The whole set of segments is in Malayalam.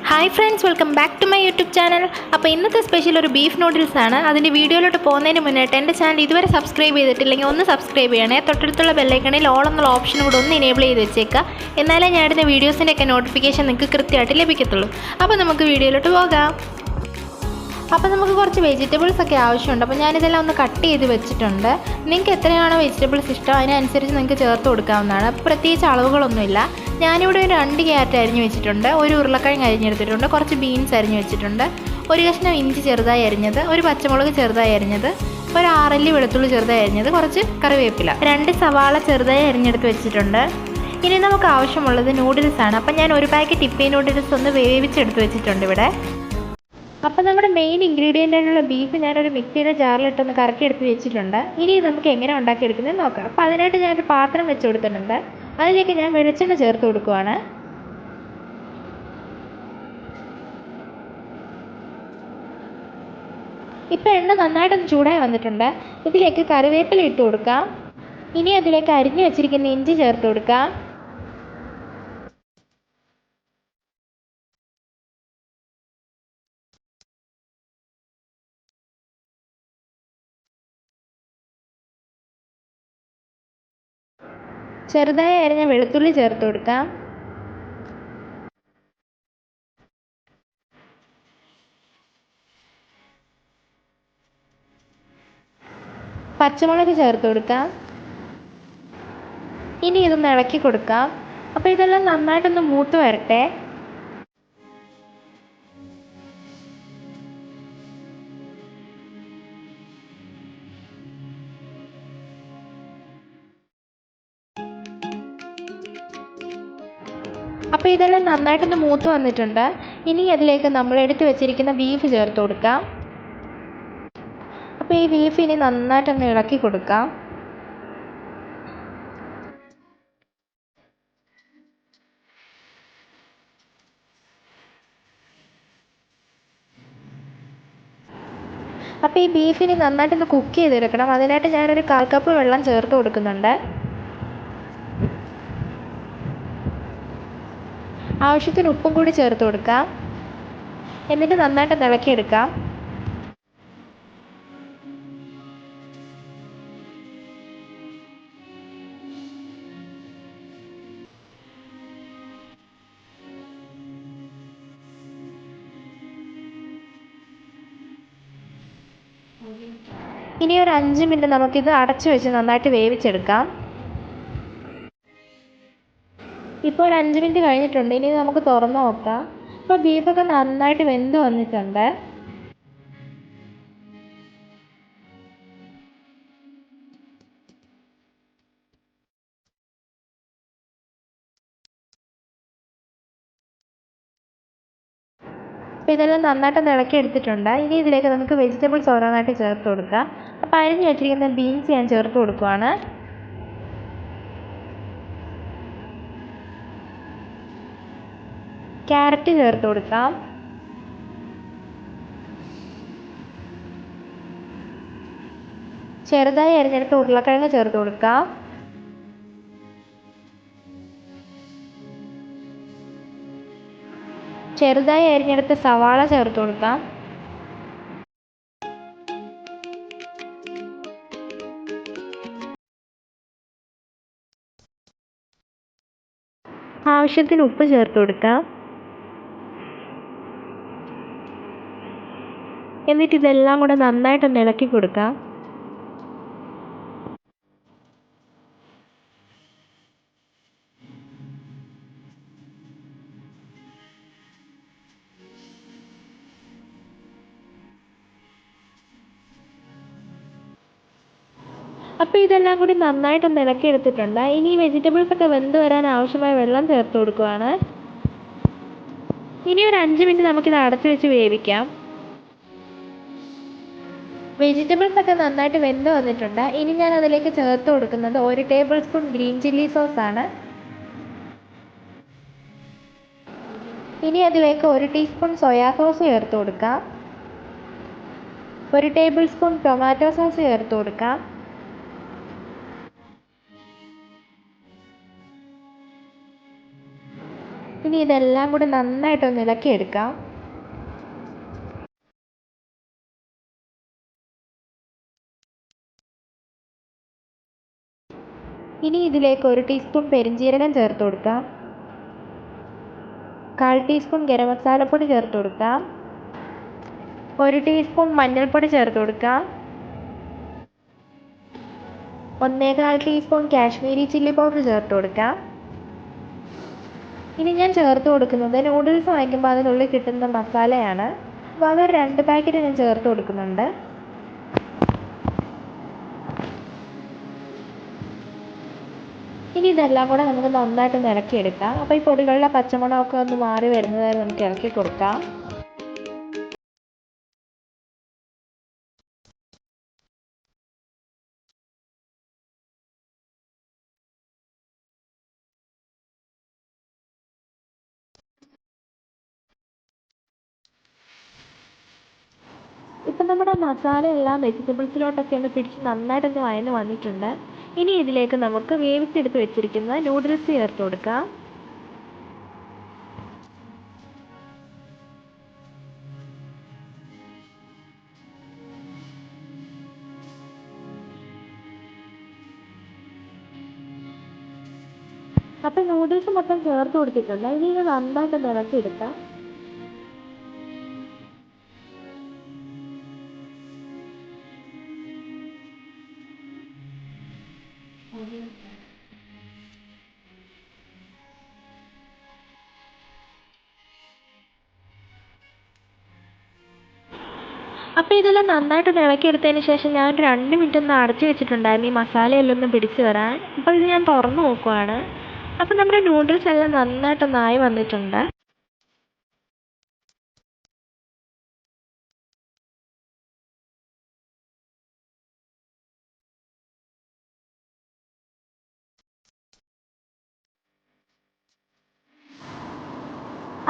Hi friends, welcome back to my YouTube channel. അപ്പോൾ ഇന്നത്തെ സ്പെഷ്യൽ ഒരു ബീഫ് നൂഡിൽസ് ആണ്. അതിൻ്റെ വീഡിയോയിലോട്ട് പോകുന്നതിന് മുന്നായിട്ട് എൻ്റെ ചാനൽ ഇതുവരെ സബ്സ്ക്രൈബ് ചെയ്തിട്ടില്ലെങ്കിൽ ഒന്ന് സബ്സ്ക്രൈബ് ചെയ്യണേ. തൊട്ടടുത്തുള്ള ബെല്ലൈക്കണിൽ ഓൾ എന്നുള്ള ഓപ്ഷൻ കൂടെ ഒന്ന് എനേബിൾ ചെയ്ത് വെച്ചേക്കുക. എന്നാലേ ഞാൻ ഇടുന്ന വീഡിയോസിൻ്റെയൊക്കെ നോട്ടിഫിക്കേഷൻ നിങ്ങൾക്ക് കൃത്യമായിട്ട് ലഭിക്കത്തുള്ളൂ. അപ്പോൾ നമുക്ക് വീഡിയോയിലോട്ട് പോകാം. അപ്പോൾ നമുക്ക് കുറച്ച് വെജിറ്റബിൾസ് ഒക്കെ ആവശ്യമുണ്ട്. അപ്പോൾ ഞാനിതെല്ലാം ഒന്ന് കട്ട് ചെയ്ത് വെച്ചിട്ടുണ്ട്. നിങ്ങൾക്ക് എത്രയാണോ വെജിറ്റബിൾസ് ഇഷ്ടം അതിനനുസരിച്ച് നിങ്ങൾക്ക് ചേർത്ത് കൊടുക്കാവുന്നതാണ്. പ്രത്യേകിച്ച് അളവുകളൊന്നുമില്ല. ഞാനിവിടെ ഒരു 2 ക്യാരറ്റ് അരിഞ്ഞ് വെച്ചിട്ടുണ്ട്, ഒരു ഉരുളക്കിഴങ്ങ് അരിഞ്ഞെടുത്തിട്ടുണ്ട്, കുറച്ച് ബീൻസ് അരിഞ്ഞ് വെച്ചിട്ടുണ്ട്, ഒരു കഷ്ണം ഇഞ്ചി ചെറുതായി അരിഞ്ഞത്, ഒരു പച്ചമുളക് ചെറുതായി അരിഞ്ഞത്, ഒരു 6 അല്ലി വെളുത്തുള്ളി ചെറുതായി അരിഞ്ഞത്, കുറച്ച് കറിവേപ്പില, 2 സവാള ചെറുതായി അരിഞ്ഞെടുത്ത് വെച്ചിട്ടുണ്ട്. ഇനി നമുക്ക് ആവശ്യമുള്ളത് നൂഡിൽസാണ്. അപ്പം ഞാൻ ഒരു പാക്കറ്റ് ഇപ്പി നൂഡിൽസ് ഒന്ന് വേവിച്ചെടുത്ത് വെച്ചിട്ടുണ്ട് ഇവിടെ. അപ്പോൾ നമ്മുടെ മെയിൻ ഇൻഗ്രീഡിയൻ്റ് ആയിട്ടുള്ള ബീഫ് ഞാനൊരു മിക്സിയുടെ ജാറിലിട്ടൊന്ന് കറക്കി എടുത്ത് വെച്ചിട്ടുണ്ട്. ഇനി നമുക്ക് എങ്ങനെ ഉണ്ടാക്കിയെടുക്കുന്നത് നോക്കാം. അപ്പോൾ അതിനായിട്ട് ഞാനൊരു പാത്രം വെച്ച് കൊടുത്തിട്ടുണ്ട്. അതിലേക്ക് ഞാൻ വെളിച്ചെണ്ണ ചേർത്ത് കൊടുക്കുവാണ്. ഇപ്പോൾ എണ്ണ നന്നായിട്ടൊന്ന് ചൂടായി വന്നിട്ടുണ്ട്. ഇതിലേക്ക് കറിവേപ്പില ഇട്ട് കൊടുക്കാം. ഇനി അതിലേക്ക് അരിഞ്ഞു വെച്ചിരിക്കുന്ന ഇഞ്ചി ചേർത്ത് കൊടുക്കാം. ചെറുതായി അരിഞ്ഞ വെളുത്തുള്ളി ചേർത്ത് കൊടുക്കാം. പച്ചമുളക് ചേർത്ത് കൊടുക്കാം. ഇനി ഇതൊന്ന് ഇളക്കി കൊടുക്കാം. അപ്പോൾ ഇതെല്ലാം നന്നായിട്ടൊന്ന് മൂത്ത് വരട്ടെ. അപ്പോൾ ഇതെല്ലാം നന്നായിട്ടൊന്ന് മൂത്ത് വന്നിട്ടുണ്ട്. ഇനി അതിലേക്ക് നമ്മൾ എടുത്ത് വെച്ചിരിക്കുന്ന ബീഫ് ചേർത്ത് കൊടുക്കാം. അപ്പോൾ ഈ ബീഫ് ഇനി നന്നായിട്ടൊന്ന് ഇളക്കി കൊടുക്കാം. അപ്പോൾ ഈ ബീഫിന് നന്നായിട്ടൊന്ന് കുക്ക് ചെയ്തെടുക്കണം. അതിനായിട്ട് ഞാനൊരു 1/4 കപ്പ് വെള്ളം ചേർത്ത് കൊടുക്കുന്നുണ്ട്. ആവശ്യത്തിന് ഉപ്പും കൂടി ചേർത്ത് കൊടുക്കാം. എന്നിട്ട് നന്നായിട്ട് ഇളക്കിയെടുക്കാം. ഇനി ഒരു 5 മിനിറ്റ് നമുക്കിത് അടച്ചു വെച്ച് നന്നായിട്ട് വേവിച്ചെടുക്കാം. ഇപ്പോൾ ഒരു 5 മിനിറ്റ് കഴിഞ്ഞിട്ടുണ്ട്. ഇനി നമുക്ക് തുറന്ന് നോക്കാം. ഇപ്പോൾ ബീഫൊക്കെ നന്നായിട്ട് വെന്ത് വന്നിട്ടുണ്ട്. അപ്പോൾ ഇതെല്ലാം നന്നായിട്ട് ഇളക്കി എടുത്തിട്ടുണ്ട്. ഇനി ഇതിലേക്ക് നമുക്ക് വെജിറ്റബിൾസ് ഓരോന്നായിട്ട് ചേർത്ത് കൊടുക്കാം. അപ്പോൾ അരിഞ്ഞ് വെച്ചിരിക്കുന്ന ബീൻസ് ഞാൻ ചേർത്ത് കൊടുക്കുവാണ്. ക്യാരറ്റ് ചേർത്ത് കൊടുക്കാം. ചെറുതായി അരിഞ്ഞെടുത്ത ഉരുളക്കിഴങ്ങ് ചേർത്ത് കൊടുക്കാം. ചെറുതായി അരിഞ്ഞെടുത്ത സവാള ചേർത്ത് കൊടുക്കാം. ആവശ്യത്തിന് ഉപ്പ് ചേർത്ത് കൊടുക്കാം. എന്നിട്ട് ഇതെല്ലാം കൂടെ നന്നായിട്ടൊന്ന് ഇളക്കി കൊടുക്കാം. അപ്പോൾ ഇതെല്ലാം കൂടി നന്നായിട്ടൊന്ന് ഇളക്കി എടുത്തിട്ടുണ്ട്. ഇനി വെജിറ്റബിൾസ് ഒക്കെ വെന്ത് വരാൻ ആവശ്യമായ വെള്ളം ചേർത്ത് കൊടുക്കുവാണ്. ഇനി ഒരു 5 മിനിറ്റ് നമുക്കിത് അടച്ചു വെച്ച് വേവിക്കാം. വെജിറ്റബിൾസ് ഒക്കെ നന്നായിട്ട് വെന്ത് വന്നിട്ടുണ്ട്. ഇനി ഞാൻ അതിലേക്ക് ചേർത്ത് കൊടുക്കുന്നത് 1 ടേബിൾ സ്പൂൺ ഗ്രീൻ ചില്ലി സോസാണ്. ഇനി അതിലേക്ക് 1 ടീസ്പൂൺ സോയാ സോസ് ചേർത്ത് കൊടുക്കാം. 1 ടേബിൾ സ്പൂൺ ടൊമാറ്റോ സോസ് ചേർത്ത് കൊടുക്കാം. ഇനി ഇതെല്ലാം കൂടി നന്നായിട്ടൊന്ന് ഇളക്കിയെടുക്കാം. ഇനി ഇതിലേക്ക് 1 ടീസ്പൂൺ പെരിഞ്ജീരകം ചേർത്ത് കൊടുക്കാം. 1/4 ടീസ്പൂൺ ഗരം മസാലപ്പൊടി ചേർത്ത് കൊടുക്കാം. 1 ടീസ്പൂൺ മഞ്ഞൾപ്പൊടി ചേർത്ത് കൊടുക്കാം. 1/4 ടീസ്പൂൺ കാശ്മീരി ചില്ലി പൗഡർ ചേർത്ത് കൊടുക്കാം. ഇനി ഞാൻ ചേർത്ത് കൊടുക്കുന്നത് നൂഡിൽസ് വാങ്ങിക്കുമ്പോൾ അതിനുള്ളിൽ കിട്ടുന്ന മസാലയാണ്. അപ്പോൾ അതൊരു 2 പാക്കറ്റ് ഞാൻ ചേർത്ത് കൊടുക്കുന്നുണ്ട്. ഇനി ഇതെല്ലാം കൂടെ നമുക്ക് നന്നായിട്ട് ഇളക്കിയെടുക്കാം. അപ്പോൾ ഈ പൊടികളുടെ പച്ചമണമൊക്കെ ഒന്ന് മാറി വരുന്നതായി നമുക്ക് ഇളക്കി കൊടുക്കാം. ഇപ്പം നമ്മുടെ മസാല എല്ലാം വെജിറ്റബിൾസിലോട്ടൊക്കെ ഒന്ന് പിടിച്ച് നന്നായിട്ടൊന്ന് വഴന്ന് വന്നിട്ടുണ്ട്. ഇനി ഇതിലേക്ക് നമുക്ക് വേവിച്ചെടുത്ത് വെച്ചിരിക്കുന്ന നൂഡിൽസ് ചേർത്ത് കൊടുക്കാം. അപ്പം നൂഡിൽസ് മൊത്തം ചേർത്ത് കൊടുത്തിട്ടുണ്ട്. ഇനി ഇത് നന്നായിട്ട് ഇളക്കിയെടുക്കാം. അപ്പോൾ ഇതെല്ലാം നന്നായിട്ടൊന്ന് ഇളക്കിയെടുത്തതിന് ശേഷം ഞാൻ ഒരു 2 മിനിറ്റ് ഒന്ന് അടച്ച് വെച്ചിട്ടുണ്ടായിരുന്നു ഈ മസാലയെല്ലാം ഒന്ന് പിടിച്ച് വരാൻ. അപ്പോൾ ഇത് ഞാൻ തുറന്ന് നോക്കുവാണ്. അപ്പോൾ നമ്മുടെ നൂഡിൽസ് എല്ലാം നന്നായിട്ടൊന്നായി വന്നിട്ടുണ്ട്.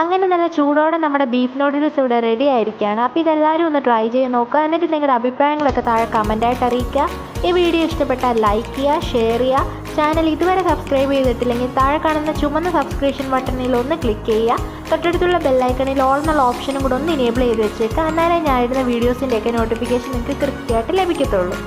അങ്ങനെ നല്ല ചൂടോടെ നമ്മുടെ ബീഫ് നൂഡിൽസ് ഇവിടെ റെഡി ആയിരിക്കുകയാണ്. അപ്പോൾ ഇതെല്ലാവരും ഒന്ന് ട്രൈ ചെയ്ത് നോക്കുക. എന്നിട്ട് നിങ്ങളുടെ അഭിപ്രായങ്ങളൊക്കെ താഴെ കമൻറ്റായിട്ട് അറിയിക്കുക. ഈ വീഡിയോ ഇഷ്ടപ്പെട്ടാൽ ലൈക്ക് ചെയ്യുക, ഷെയർ ചെയ്യുക. ചാനൽ ഇതുവരെ സബ്സ്ക്രൈബ് ചെയ്തിട്ടില്ലെങ്കിൽ താഴെ കാണുന്ന ചുമന്ന സബ്സ്ക്രിപ്ഷൻ ബട്ടണിൽ ഒന്ന് ക്ലിക്ക് ചെയ്യുക. തൊട്ടടുത്തുള്ള ബെല്ലൈക്കണിൽ ഓൾ എന്നുള്ള ഓപ്ഷനും കൂടെ ഒന്ന് എനേബിൾ ചെയ്ത് വെച്ചേക്കുക. എന്നാലേ ഞാൻ ഇടുന്ന വീഡിയോസിൻ്റെയൊക്കെ നോട്ടിഫിക്കേഷൻ നിങ്ങൾക്ക് കൃത്യമായിട്ട് ലഭിക്കത്തുള്ളൂ.